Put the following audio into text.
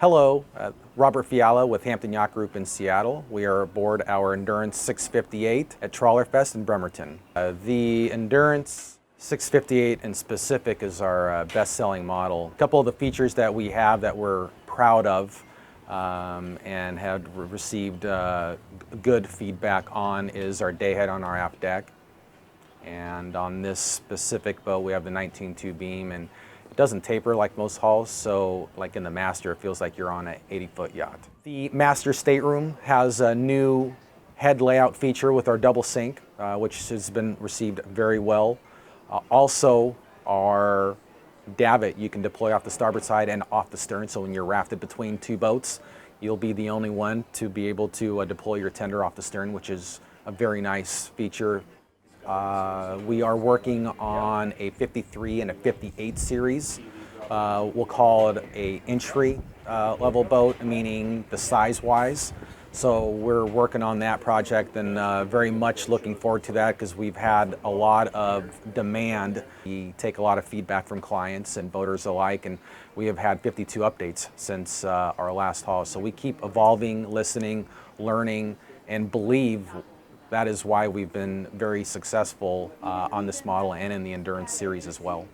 Hello, Robert Fiala with Hampton Yacht Group in Seattle. We are aboard our Endurance 658 at Trawlerfest in Bremerton. The Endurance 658 in specific is our best-selling model. A couple of the features that we have that we're proud of and have received good feedback on is our dayhead on our aft deck. And on this specific boat, we have the 19.2 beam, and it doesn't taper like most hulls, so like in the Master, it feels like you're on an 80-foot yacht. The Master stateroom has a new head layout feature with our double sink, which has been received very well. Also, our davit you can deploy off the starboard side and off the stern, so when you're rafted between two boats, you'll be the only one to be able to deploy your tender off the stern, which is a very nice feature. We are working on a 53 and a 58 series. We'll call it a entry level boat, meaning the size-wise. So we're working on that project and very much looking forward to that because we've had a lot of demand. We take a lot of feedback from clients and boaters alike, and we have had 52 updates since our last haul. So we keep evolving, listening, learning, and believe that is why we've been very successful on this model and in the Endurance series as well.